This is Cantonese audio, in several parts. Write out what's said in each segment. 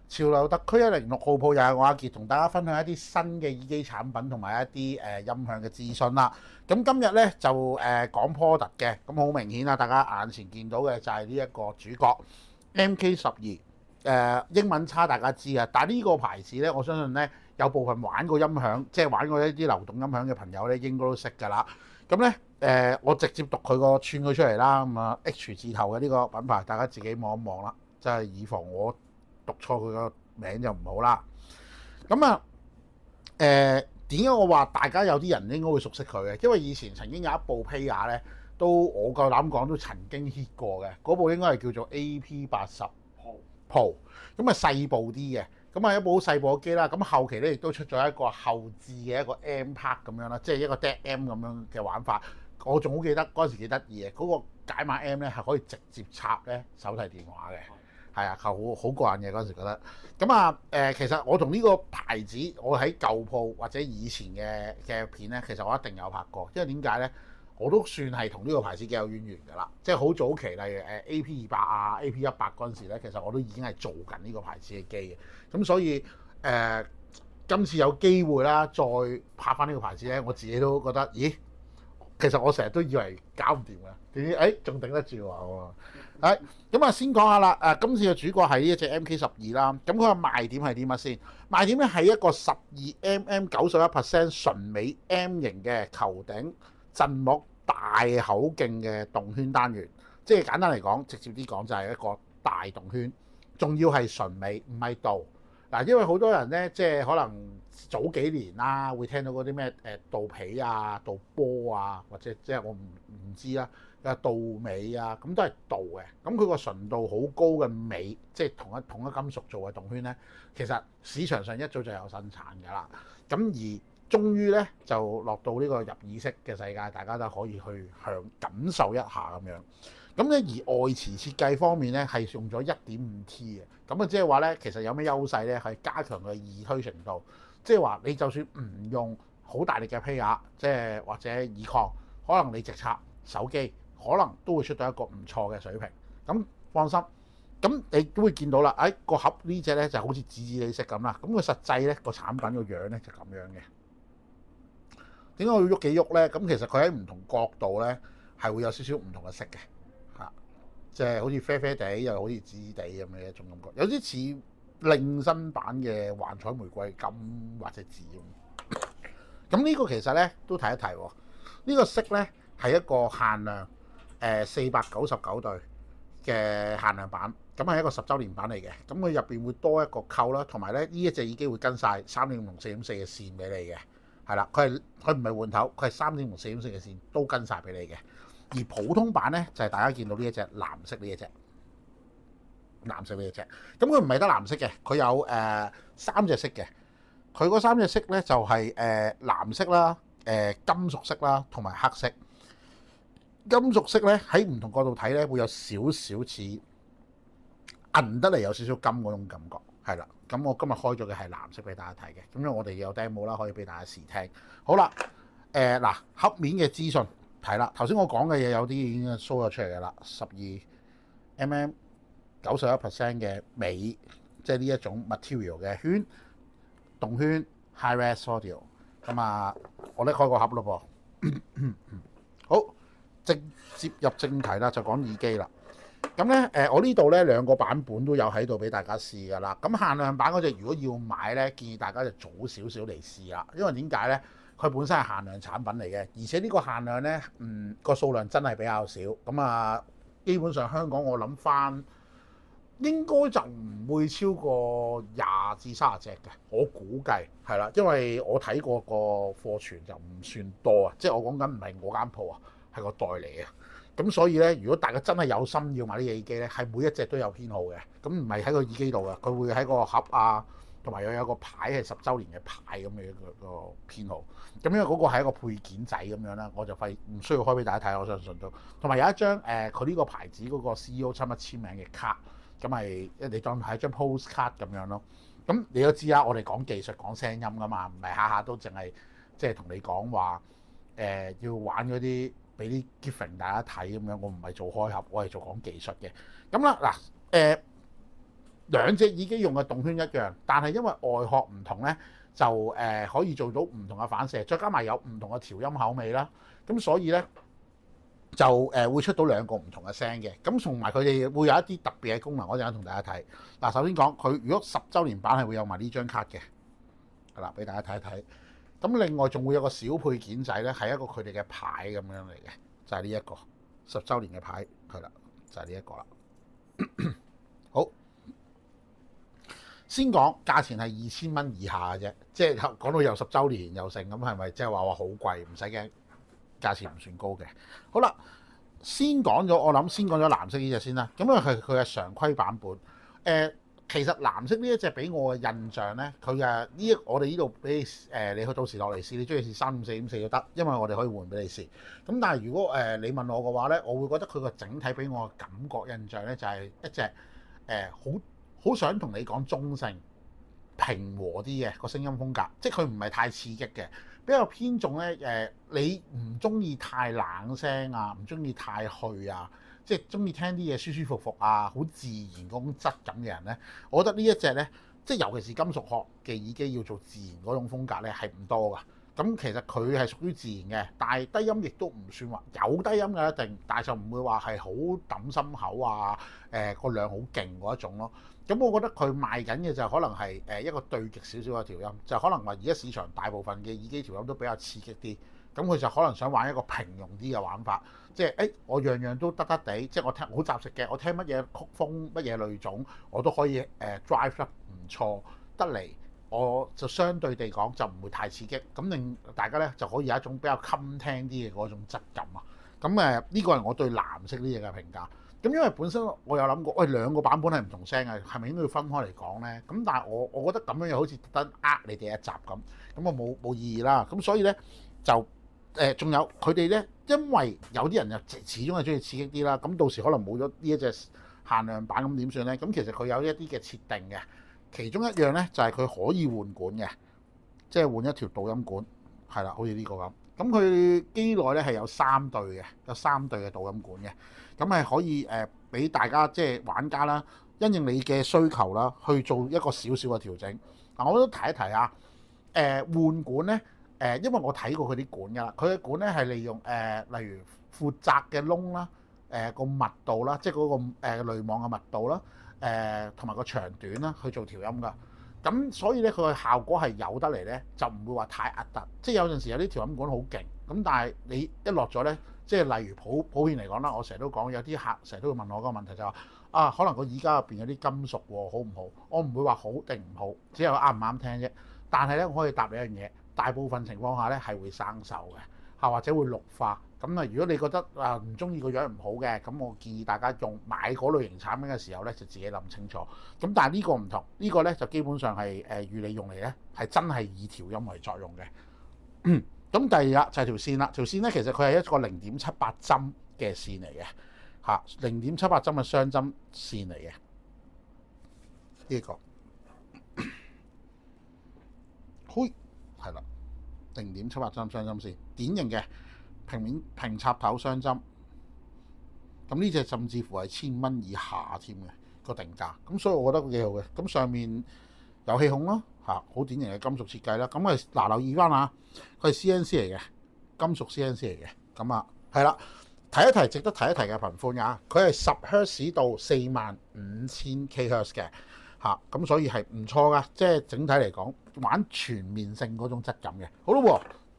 潮流特區106號鋪又係我阿傑同大家分享一啲新嘅耳機產品同埋一啲音響嘅資訊啦。咁今日咧就講 product 嘅，咁好明顯啦，大家眼前見到嘅就係呢一個主角 MK12。英文差大家知啊，但係呢個牌子咧，我相信咧有部分玩過音響，即係玩過一啲流動音響嘅朋友咧，應該都識㗎啦。咁咧我直接讀佢個串佢出嚟啦。咁啊 H 字頭嘅呢個品牌，大家自己望一望啦，即係以防我讀錯佢個名就唔好啦。咁啊點解我話大家有啲人應該會熟悉佢嘅？因為以前曾經有一部 Player 咧，都我夠膽講都曾經 hit 過嘅。嗰部應該係叫做 AP80 Pro，咁啊細部啲嘅，咁啊一部好細部嘅機啦。咁後期咧亦都出咗一個後置嘅一個 M Part 咁樣啦，即係一個 DAC M 咁樣嘅玩法。我仲好記得嗰陣時幾得意嘅，嗰個解碼 M 咧係可以直接插咧手提電話嘅。係啊，好過癮嘅嗰陣時覺得。咁啊其實我同呢個牌子，我喺舊鋪或者以前嘅片咧，其實我一定有拍過。因為點解咧？我都算係同呢個牌子幾有淵源㗎啦。即係好早期，例如AP200啊、AP100嗰陣時咧，其實我都已經係做緊呢個牌子嘅機嘅。咁所以今次有機會啦，再拍翻呢個牌子咧，我自己都覺得，咦，其實我成日都以為搞唔掂嘅，點知仲頂得住喎。咁啊，先講下啦。今次嘅主角係呢一隻 MK12啦。咁佢個賣點係啲乜先？賣點咧係一個12mm 91% 純美 M 型嘅球頂振膜大口徑嘅動圈單元。即係簡單嚟講，直接啲講就係一個大動圈，仲要係純美，唔係鍍。嗱，因為好多人咧，即係可能早幾年啦，會聽到嗰啲咩鍍皮啊、鍍波啊，或者即係我唔知啦。鍍尾啊，咁都係鍍嘅。咁佢個純度好高嘅尾，即係同一金屬做嘅動圈咧，其實市場上一早就有生產㗎啦。咁而終於咧就落到呢個入耳式嘅世界，大家都可以去感受一下咁樣。咁咧而外磁設計方面咧係用咗 1.5T 嘅，咁啊即係話咧其實有咩優勢咧？係加強佢易推程度，即係話你就算唔用好大力嘅胚牙，即係或者耳擴，可能你直插手機，可能都會出到一個唔錯嘅水平。咁放心，咁你都會見到啦。個盒呢隻咧就好似紙紙你色咁啦。咁佢實際咧個產品個樣咧就咁樣嘅。點解我要喐幾喐咧？咁其實佢喺唔同角度咧係會有少少唔同嘅色嘅嚇，即係好似啡啡地，又好似紫紫地咁嘅一種感覺，有啲似另新版嘅幻彩玫瑰金或者紫咁。咁呢個其實咧都提一提喎，呢個色咧係一個限量499對嘅限量版，咁係一個10週年版嚟嘅。咁佢入邊會多一個扣啦，同埋咧呢一隻耳機會跟晒3.5同4.4嘅線俾你嘅。係啦，佢唔係換頭，佢係3.5同4.4嘅線都跟晒俾你嘅。而普通版咧就係大家見到呢一隻藍色呢一隻，藍色呢一隻。咁佢唔係得藍色嘅，佢有3隻色嘅。佢嗰3隻色咧就係藍色啦、金屬色啦同埋黑色。金屬色咧喺唔同角度睇咧會有少少似銀得嚟，有少少金嗰種感覺。係啦，咁我今日開咗嘅係藍色俾大家睇嘅。咁因為我哋有 demo 啦，可以俾大家試聽。好啦，嗱盒面嘅資訊係啦，頭先我講嘅嘢有啲已經 show 咗出嚟㗎啦。12mm 91% 嘅尾，即係呢一種 material 嘅圈動圈 high-res audio。咁啊，我拎開個盒咯噃。好，直接入正題啦，就講耳機啦。咁咧我呢度咧2個版本都有喺度俾大家試㗎啦。咁限量版嗰隻如果要買咧，建議大家就早少少嚟試啦。因為點解咧？佢本身係限量產品嚟嘅，而且呢個限量咧個數量真係比較少。咁啊，基本上香港我諗翻應該就唔會超過20至30隻嘅，我估計係啦。因為我睇過個貨存就唔算多啊，即係我講緊唔係我間鋪啊，係個代理啊。咁所以咧，如果大家真係有心要買啲耳機咧，係每一隻都有編號嘅。咁唔係喺個耳機度嘅，佢會喺個盒啊，同埋有個牌係10週年嘅牌咁嘅個編號。咁因為嗰個係一個配件仔咁樣啦，我就唔需要開俾大家睇，我相信都。同埋有一張佢呢個牌子嗰個 CEO 親筆簽名嘅卡，咁係你當係一張 postcard 咁樣咯。咁你都知啦，我哋講技術講聲音噶嘛，唔係下下都淨係即係同你講話要玩嗰啲。俾啲 gifting 大家睇咁樣，我唔係做開盒，我係做講技術嘅。咁啦嗱，兩隻耳機用嘅動圈一樣，但係因為外殼唔同咧，就可以做到唔同嘅反射，再加埋有唔同嘅調音口味啦，咁所以咧就會出到兩個唔同嘅聲嘅，咁同埋佢哋會有一啲特別嘅功能，我陣間同大家睇。嗱，首先講佢如果10週年版係會有埋呢張卡嘅，係啦，俾大家睇一睇。咁另外仲會有個小配件仔咧，係一個佢哋嘅牌咁樣嚟嘅，就係呢一個10週年嘅牌，係啦，就係呢一個啦。好，先講價錢係2000蚊以下嘅啫，即係講到又10週年又成咁，係咪即係話好貴？唔使驚，價錢唔算高嘅。好啦，先講咗，我諗先講咗藍色呢隻先啦。咁因為佢係常規版本，其實藍色呢一隻俾我嘅印象咧，佢嘅我哋呢度俾你去到時落嚟試，你中意試3.4.4都得，因為我哋可以換俾你試。咁但係如果你問我嘅話咧，我會覺得佢個整體俾我嘅感覺印象咧，就係一隻好想同你講中性平和啲嘅個聲音風格，即係佢唔係太刺激嘅，比較偏重咧你唔中意太冷聲啊，唔中意太虛啊。即係中意聽啲嘢舒舒服服啊，好自然嗰種質感嘅人咧，我覺得呢一隻咧，即係尤其是金屬殼嘅耳機要做自然嗰種風格咧，係唔多噶。咁其實佢係屬於自然嘅，但係低音亦都唔算話有低音嘅一定，但係就唔會話係好揼心口啊，個量好勁嗰一種咯。咁我覺得佢賣緊嘅就可能係一個對極少少嘅調音，就可能話而家市場大部分嘅耳機調音都比較刺激啲。咁佢就可能想玩一個平庸啲嘅玩法，即係我樣樣都得得地，即係我聽好雜食嘅，我聽乜嘢曲風乜嘢類種，我都可以drive 得唔錯得嚟，我就相對地講就唔會太刺激，咁令大家咧就可以有一種比較襟聽啲嘅嗰種質感啊。咁呢個係我對藍色呢嘢嘅評價。咁因為本身我有諗過，喂兩個版本係唔同聲嘅，係咪應該要分開嚟講咧？咁但係我覺得咁樣又好似特登你哋一集咁，咁我冇意義啦。咁所以咧就。仲有佢哋咧，因為有啲人又始終係中意刺激啲啦，咁到時可能冇咗呢一隻限量版咁點算咧？咁其實佢有一啲嘅設定嘅，其中一樣咧就係佢可以換管嘅，即係換一條導音管，係啦，好似呢個咁。咁佢機內咧係有3對嘅，有3對嘅導音管嘅，咁係可以俾大家即係玩家啦，因應你嘅需求啦，去做一個少少嘅調整。嗱，我都提一提啊，換管咧。因為我睇過佢啲管㗎啦，佢嘅管咧係利用例如闊窄嘅窿啦，個密度啦，即係嗰個濾網嘅密度啦，同埋個長短啦去做調音㗎。咁所以咧佢嘅效果係有得嚟咧，就唔會話太壓突。即係有陣時有啲調音管好勁，咁但係你一落咗咧，即係例如普遍嚟講啦，我成日都講有啲客成日都會問我個問題就話可能個耳家入邊有啲金屬喎，好唔好？我唔會話好定唔好，只有啱唔啱聽啫。但係咧，我可以答你一樣嘢。大部分情況下咧係會生鏽嘅，或者會綠化。咁如果你覺得唔中意個樣唔好嘅，咁我建議大家買嗰類型產品嘅時候咧，就自己諗清楚。咁但係呢個唔同，呢個咧就基本上係預你用嚟咧係真係以調音為作用嘅。咁第二啦就係條線啦，條線咧其實佢係一個0.78針嘅線嚟嘅嚇，0.78針嘅雙針線嚟嘅呢個。嘿，係啦，0.78針雙針線，典型嘅平插頭雙針。咁呢隻甚至乎係1000蚊以下添嘅個定價，咁所以我覺得幾好嘅。咁上面有氣孔啦，好典型嘅金屬設計啦。咁留意翻下，佢係 CNC 嚟嘅，金屬 CNC 嚟嘅。咁係啦，提一提值得提一提嘅頻寬㗎，佢係10 Hz 到45000 kHz 嘅。咁所以係唔錯噶，即係整體嚟講玩全面性嗰種質感嘅。好咯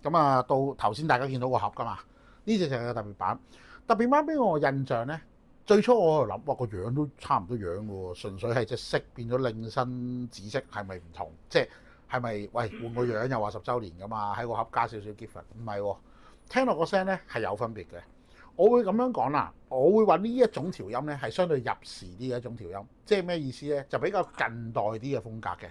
喎，咁到頭先大家見到個盒噶嘛，呢隻就係個特別版。特別版俾我印象咧，最初我喺度諗，哇個樣都差唔多樣嘅喎，純粹係隻色變咗令身紫色，係咪唔同？即係咪喂換個樣又話10週年噶嘛？喺個盒加少少 gift，唔係喎，聽落個聲咧係有分別嘅。我會咁樣講啦，我會話呢一種調音咧係相對入時啲嘅一種調音，即係咩意思咧？就比較近代啲嘅風格嘅，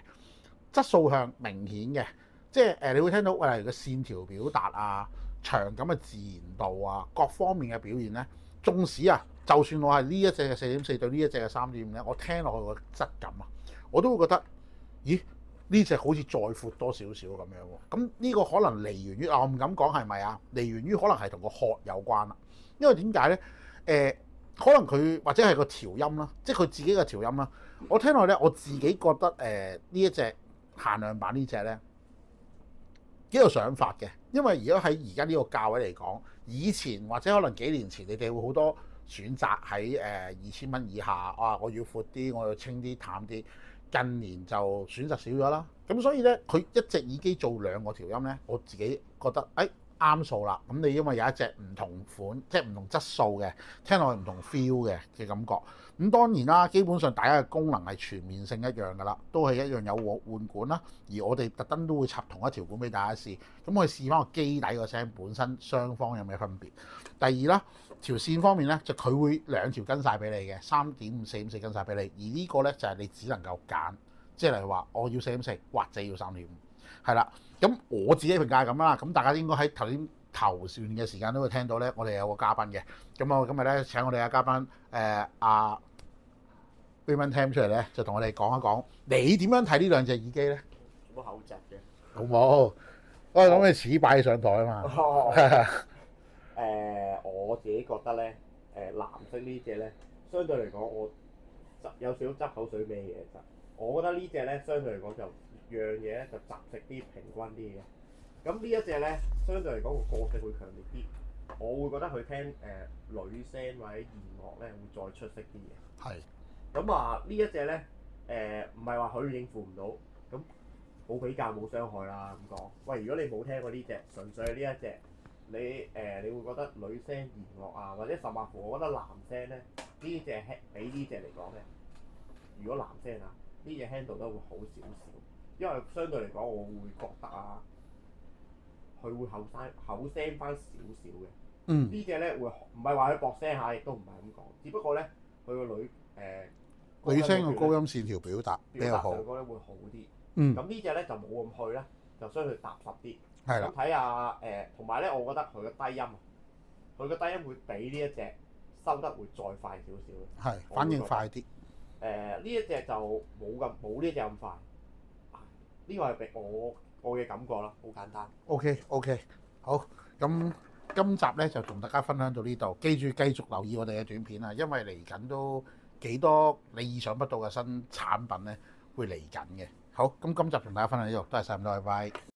質素上明顯嘅，即係你會聽到例如個線條表達啊、長感嘅自然度啊，各方面嘅表現咧，縱使就算我係呢一隻嘅4.4對呢一隻嘅3.5咧，我聽落去個質感我都會覺得，咦？呢隻好似再闊多少少咁樣喎。咁呢個可能嚟源於我唔敢講係咪嚟源於可能係同個殼有關啦。因為點解咧？可能佢或者係個調音啦，即係佢自己嘅調音啦。我聽落咧，我自己覺得呢一隻限量版呢隻咧幾有想法嘅，因為如果喺而家呢個價位嚟講，以前或者可能幾年前，你哋會好多選擇喺2000蚊以下啊，我要闊啲，我要清啲淡啲。近年就選擇少咗啦，咁所以咧，佢一隻耳機做兩個調音咧，我自己覺得啱數啦。咁你因為有一隻唔同款，即係唔同質素嘅，聽落去唔同 feel 嘅感覺。咁當然啦，基本上大家嘅功能係全面性一樣㗎啦，都係一樣有換管啦。而我哋特登都會插同一條管俾大家試，咁我哋試翻個機底個聲本身雙方有咩分別。第二啦，條線方面咧，就佢會兩條跟晒俾你嘅，3.5、4.4跟晒俾你。而呢個咧就係你只能夠揀，即係例如話我要4.4或者要3.5，係啦。咁我自己評價係咁啦。咁大家應該喺頭先頭段嘅時間都會聽到咧，我哋有個嘉賓嘅。咁我今日咧請我哋嘅嘉賓阿 Raymond Tam 出嚟咧，就同我哋講一講你點樣睇呢兩隻耳機咧？做乜口窒嘅？好冇？我係諗你似擺上台啊嘛。我自己覺得咧，藍色呢隻咧，相對嚟講我有少少執口水味嘅。其實我覺得呢隻咧，相對嚟講就樣嘢咧就雜食啲、平均啲嘅。咁呢一隻咧，相對嚟講個性會強烈啲。我會覺得佢聽女聲或者弦樂咧會再出色啲嘅。係。咁啊，呢一隻咧唔係話佢應付唔到，咁冇比較冇傷害啦咁講。喂，如果你冇聽過呢隻，純粹係呢一隻。你會覺得女聲弦樂啊，或者甚至乎，我覺得男聲咧，呢隻比呢隻嚟講咧，如果男聲啊，呢隻 handle 都會好少少，因為相對嚟講，我會覺得啊，佢會口聲翻少少嘅。呢隻咧會唔係話佢薄聲下，亦都唔係咁講，只不過咧佢個女聲嘅高音線條表達比較好，上嗰咧會好啲。咁呢隻咧就冇咁去咧，就相對踏實啲。係啦，睇下同埋咧，我覺得佢嘅低音，佢嘅低音會比呢一隻收得會再快少少嘅。係反應快啲。呢一隻就冇呢隻咁快。呢個係俾我嘅感覺啦，好簡單。OK，好。咁今集咧就同大家分享到呢度，記住繼續留意我哋嘅短片啊，因為嚟緊都幾多你意想不到嘅新產品咧會嚟緊嘅。好，咁今集同大家分享呢度，多謝晒咁多位，拜拜。